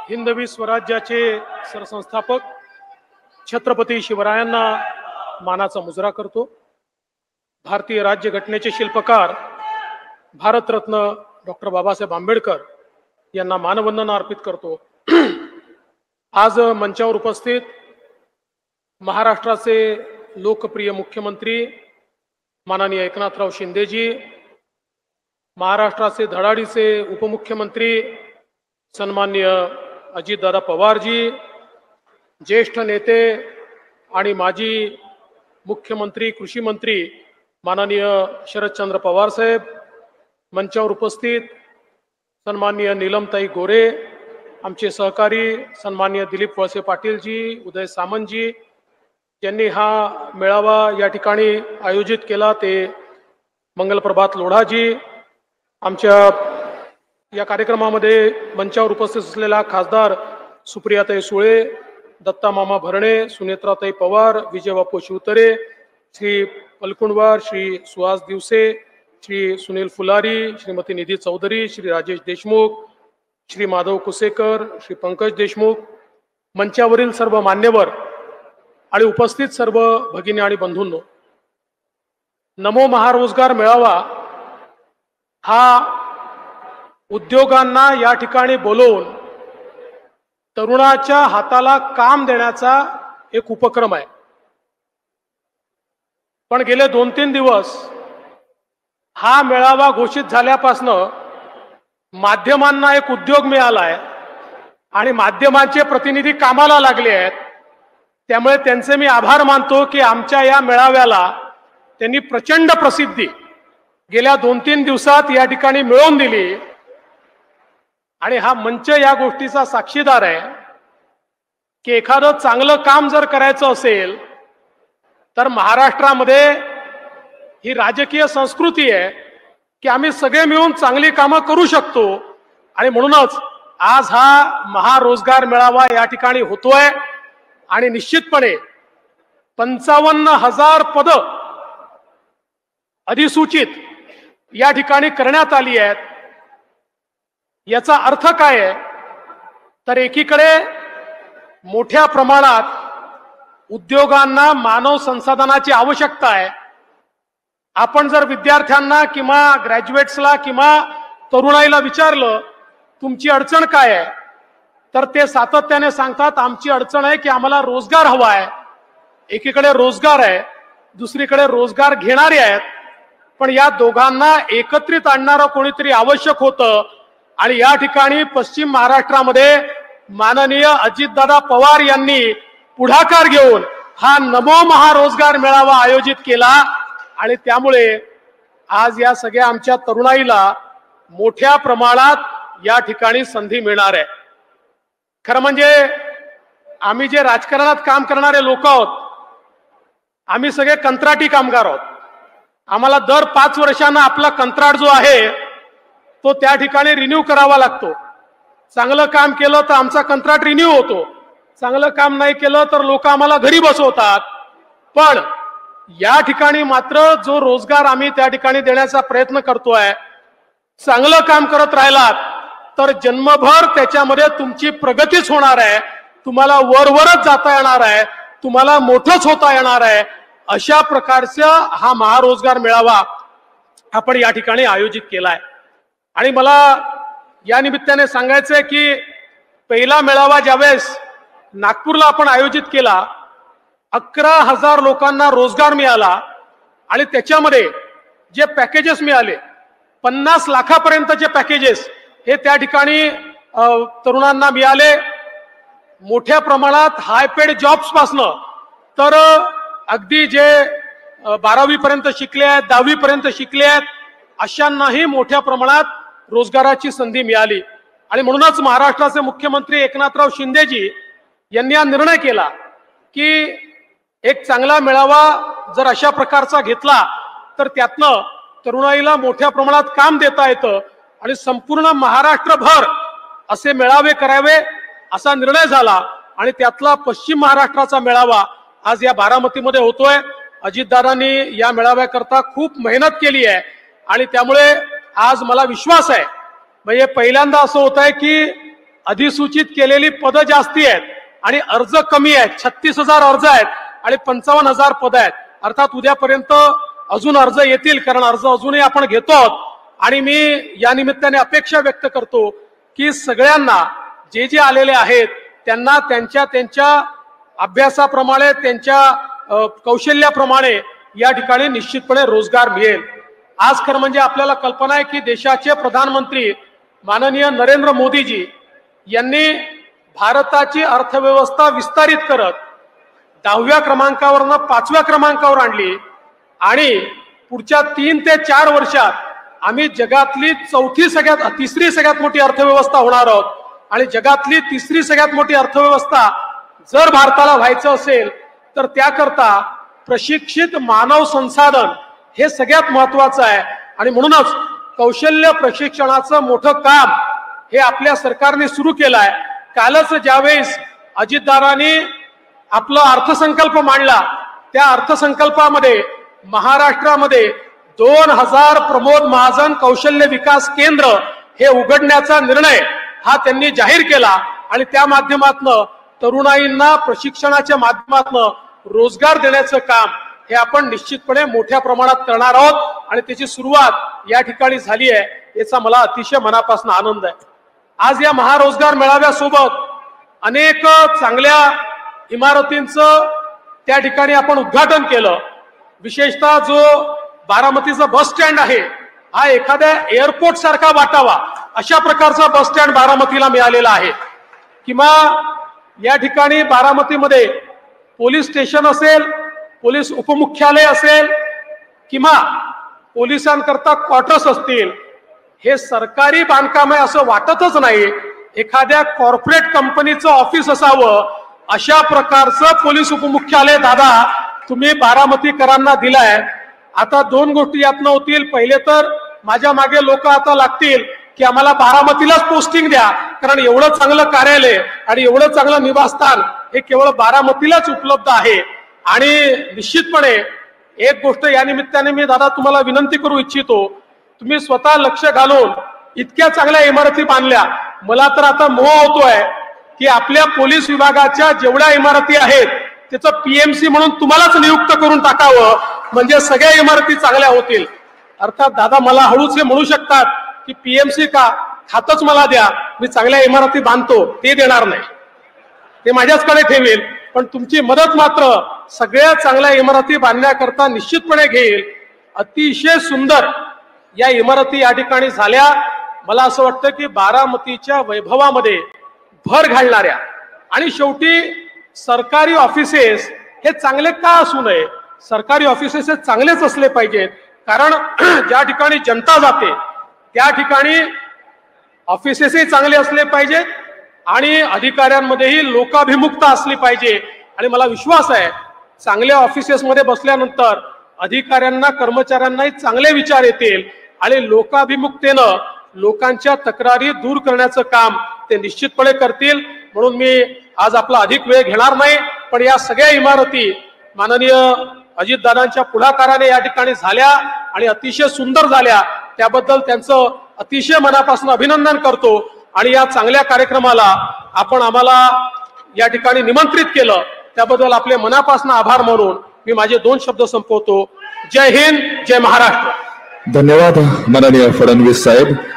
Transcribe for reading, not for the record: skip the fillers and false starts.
हिंदवी स्वराज्याचे सरसंस्थापक छत्रपती शिवरायांना मानाचा मुजरा करतो। भारतीय राज्यघटनेचे शिल्पकार भारतरत्न डॉक्टर बाबासाहेब आंबेडकर यांना मानवंदना अर्पित करतो। आज मंचावर उपस्थित महाराष्ट्राचे लोकप्रिय मुख्यमंत्री माननीय एकनाथराव शिंदेजी, महाराष्ट्राचे धडाडीचे उपमुख्यमंत्री सन्माननीय अजितदादा पवारजी, ज्येष्ठ नेते आणि माजी मुख्यमंत्री कृषी मंत्री माननीय शरदचंद्र पवार साहेब, मंचावर उपस्थित सन्माननीय नीलमताई गोरे, आमचे सहकारी सन्माननीय दिलीप वळसे पाटीलजी, उदय सामंतजी, ज्यांनी हा मेळावा या ठिकाणी आयोजित केला ते मंगलप्रभात लोढाजी, आमच्या या कार्यक्रमामध्ये मंचावर उपस्थित असलेला खासदार सुप्रियाताई सुळे, दत्ता मामा भरणे, सुनेत्राताई पवार, विजयबापू शिवतरे, श्री पलकुंडवार, श्री सुहास दिवसे, श्री सुनील फुलारी, श्रीमती निधी चौधरी, श्री राजेश देशमुख, श्री माधव कुसेकर, श्री पंकज देशमुख, मंचावरील सर्व मान्यवर आणि उपस्थित सर्व भगिनी आणि बंधूंनो, नमो महारोजगार मेळावा हा उद्योगांना या ठिकाणी बोलवून तरुणाच्या हाताला काम देण्याचा एक उपक्रम आहे। पण गेले 2-3 दिवस हा मेळावा घोषित झाल्यापासून माध्यमांना एक उद्योग मिळालाय आणि माध्यमांचे प्रतिनिधी कामाला लागले आहेत। त्यामुळे त्यांचे मी आभार मानतो की आमच्या या मेळाव्याला त्यांनी प्रचंड प्रसिद्धी गेल्या 2-3 दिवसात या ठिकाणी मिळवून दिली आणि हा मंच या गोष्टीचा साक्षीदार आहे की एखादं चांगलं काम जर करायचं असेल तर महाराष्ट्रामध्ये ही राजकीय संस्कृती आहे की आम्ही सगळे मिळून चांगली कामं करू शकतो आणि म्हणूनच आज हा महारोजगार मेळावा या ठिकाणी होतोय आणि निश्चितपणे 55,000 पद अधिसूचित या ठिकाणी करण्यात आली आहेत। याचा अर्थ काय आहे तर एकीकडे मोठ्या प्रमाणात उद्योगांना मानव संसाधनाची आवश्यकता आहे। आपण जर विद्यार्थ्यांना किंवा ग्रॅज्युएट्सला किंवा तरुणाईला विचारलं तुमची अडचण काय आहे तर ते सातत्याने सांगतात आमची अडचण आहे की आम्हाला रोजगार हवा आहे। एकीकडे रोजगार आहे, दुसरीकडे रोजगार घेणारे आहेत, पण या दोघांना एकत्रित आणणारं कोणीतरी आवश्यक होतं आणि या ठिकाणी पश्चिम महाराष्ट्रामध्ये माननीय अजितदादा पवार यांनी पुढाकार घेऊन हा नमो महारोजगार मेळावा आयोजित केला आणि त्यामुळे आज या सगळ्या आमच्या तरुणाईला मोठ्या प्रमाणात या ठिकाणी संधी मिळणार आहे। खरं म्हणजे आम्ही जे राजकारणात काम करणारे लोक आहोत आम्ही सगळे कंत्राटी कामगार आहोत। आम्हाला दर 5 वर्षांना आपला कंत्राट जो आहे तो त्या ठिकाणी रिन्यू करावा लागतो। चांगलं काम केलं तर आमचा कंत्राट रिन्यू होतो, चांगलं काम नाही केलं तर लोक आम्हाला घरी बसवतात। पण या ठिकाणी मात्र जो रोजगार आम्ही त्या ठिकाणी देण्याचा प्रयत्न करतोय, चांगलं काम करत राहिलात तर जन्मभर त्याच्यामध्ये तुमची प्रगतीच होणार आहे, तुम्हाला वरवरच जाता येणार आहे, तुम्हाला मोठंच होता येणार आहे। अशा प्रकारचा हा महारोजगार मेळावा आपण या ठिकाणी आयोजित केलाय आणि मला या निमित्ताने सांगायचंय की पहिला मेळावा ज्यावेळेस नागपूरला आपण आयोजित केला 11,000 लोकांना रोजगार मिळाला आणि त्याच्यामध्ये जे पॅकेजेस मिळाले 50 लाखापर्यंतचे पॅकेजेस हे त्या ठिकाणी तरुणांना मिळाले। मोठ्या प्रमाणात हाय पेड जॉब्स पासनं तर अगदी जे 12वी पर्यंत शिकले आहेत, 10वी पर्यंत शिकले आहेत अशांनाही मोठ्या प्रमाणात रोजगाराची संधी मिळाली आणि म्हणूनच महाराष्ट्राचे मुख्यमंत्री एकनाथराव शिंदेजी यांनी हा निर्णय केला की एक चांगला मेळावा जर अशा प्रकारचा घेतला तर त्यातनं तरुणाईला मोठ्या प्रमाणात काम देता येतं आणि संपूर्ण महाराष्ट्रभर असे मेळावे करावे असा निर्णय झाला आणि त्यातला पश्चिम महाराष्ट्राचा मेळावा आज या बारामतीमध्ये होतोय। अजितदादांनी या मेळाव्याकरता खूप मेहनत केली आहे आणि त्यामुळे आज मला विश्वास आहे म्हणजे पहिल्यांदा असं होत आहे की अधिसूचित केलेली पदं जास्ती आहेत आणि अर्ज कमी आहेत. 36,000 अर्ज आहेत आणि 55,000 पदं आहेत. अर्थात उद्यापर्यंत अजून अर्ज येतील, कारण अर्ज अजूनही आपण घेतो आहोत. आणि मी या निमित्ताने अपेक्षा व्यक्त करतो की सगळ्यांना जे जे आलेले आहेत त्यांना त्यांच्या त्यांच्या अभ्यासाप्रमाणे, त्यांच्या कौशल्याप्रमाणे या ठिकाणी निश्चितपणे रोजगार मिळेल. आज खरं म्हणजे आपल्याला कल्पना आहे की देशाचे प्रधानमंत्री माननीय नरेंद्र मोदीजी यांनी भारताची अर्थव्यवस्था विस्तारित करत 10व्या क्रमांकावरनं 5व्या क्रमांकावर आणली आणि पुढच्या 3 ते 4 वर्षात आम्ही जगातली तिसरी सगळ्यात मोठी अर्थव्यवस्था होणार आहोत. आणि जगातली तिसरी सगळ्यात मोठी अर्थव्यवस्था जर भारताला व्हायचं असेल तर त्याकरता प्रशिक्षित मानव संसाधन हे सगळ्यात महत्वाचं आहे. आणि म्हणूनच कौशल्य प्रशिक्षणाचं मोठं काम हे आपल्या सरकारने सुरू केलं आहे. कालच ज्यावेळेस अजितदारांनी आपला अर्थसंकल्प मांडला, त्या अर्थसंकल्पामध्ये महाराष्ट्रामध्ये 2000 प्रमोद महाजन कौशल्य विकास केंद्र हे उघडण्याचा निर्णय हा त्यांनी जाहीर केला. आणि त्या माध्यमातून तरुणाईंना प्रशिक्षणाच्या माध्यमातून रोजगार देण्याचं काम हे आपण निश्चितपणे मोठ्या प्रमाणात करणार आहोत. आणि त्याची सुरुवात या ठिकाणी झाली आहे, याचा मला अतिशय मनापासून आनंद आहे. आज या महारोजगार मेळाव्यासोबत अनेक चांगल्या इमारतींचं त्या ठिकाणी आपण उद्घाटन केलं. विशेषतः जो बारामतीचा बस स्टँड आहे हा एखाद्या एअरपोर्ट सारखा वाटावा अशा प्रकारचा बस स्टँड बारामतीला मिळालेला आहे. किंवा या ठिकाणी बारामतीमध्ये पोलीस स्टेशन असेल, पोलीस उपमुख्यालय असेल किंवा पोलिसांकरता क्वार्टर्स असतील, हे सरकारी बांधकाम आहे असं वाटतच नाही. एखाद्या कॉर्पोरेट कंपनीचं ऑफिस असावं अशा प्रकारचं पोलीस उपमुख्यालय दादा तुम्ही बारामतीकरांना दिलाय. आता 2 गोष्टी यातनं होतील. पहिले तर माझ्या मागे लोक आता लागतील की आम्हाला बारामतीलाच पोस्टिंग द्या, कारण एवढं चांगलं कार्यालय आणि एवढं चांगलं निवासस्थान हे केवळ बारामतीलाच उपलब्ध आहे. आणि निश्चितपणे एक गोष्ट या निमित्ताने मी दादा तुम्हाला विनंती करू इच्छितो, तुम्ही स्वतः लक्ष घालून इतक्या चांगल्या इमारती बांधल्या. मला तर आता मोह होतोय की आपल्या पोलीस विभागाच्या जेवढ्या इमारती आहेत त्याचं पीएमसी म्हणून तुम्हालाच नियुक्त करून टाकावं, म्हणजे सगळ्या इमारती चांगल्या होतील. अर्थात दादा मला हळूच हे म्हणू शकतात की पीएमसी का, खातच मला द्या, मी चांगल्या इमारती बांधतो, ते देणार नाही, ते माझ्याचकडे ठेवेल. पण तुमची मदत मात्र सगळ्या चांगल्या इमारती बांधण्याकरता निश्चितपणे घेईल. अतिशय सुंदर या इमारती या ठिकाणी झाल्या. मला असं वाटतं की बारामतीच्या वैभवामध्ये भर घालणाऱ्या आणि शेवटी सरकारी ऑफिसेस हे चांगले का असू नये, सरकारी ऑफिसेस हे चांगलेच असले पाहिजेत. कारण ज्या ठिकाणी जनता जाते त्या ठिकाणी ऑफिसेसही चांगले असले पाहिजेत आणि अधिकाऱ्यांमध्येही लोकाभिमुखता असली पाहिजे. आणि मला विश्वास आहे चांगल्या ऑफिसेसमध्ये बसल्यानंतर अधिकाऱ्यांना, कर्मचाऱ्यांनाही चांगले विचार येतील आणि लोकाभिमुखतेनं लोकांच्या तक्रारी दूर करण्याचं काम ते निश्चितपणे करतील. म्हणून मी आज आपला अधिक वेळ घेणार नाही, पण या सगळ्या इमारती माननीय अजितदादांच्या पुढाकाराने या ठिकाणी झाल्या आणि अतिशय सुंदर झाल्या. त्याबद्दल त्यांचं अतिशय मनापासून अभिनंदन करतो. आणि या चांगल्या कार्यक्रमाला आपण आम्हाला या ठिकाणी निमंत्रित केलं त्याबद्दल आपले मनापासून आभार मानून मी माझे 2 शब्द संपवतो. जय हिंद, जय महाराष्ट्र. धन्यवाद माननीय फडणवीस साहेब.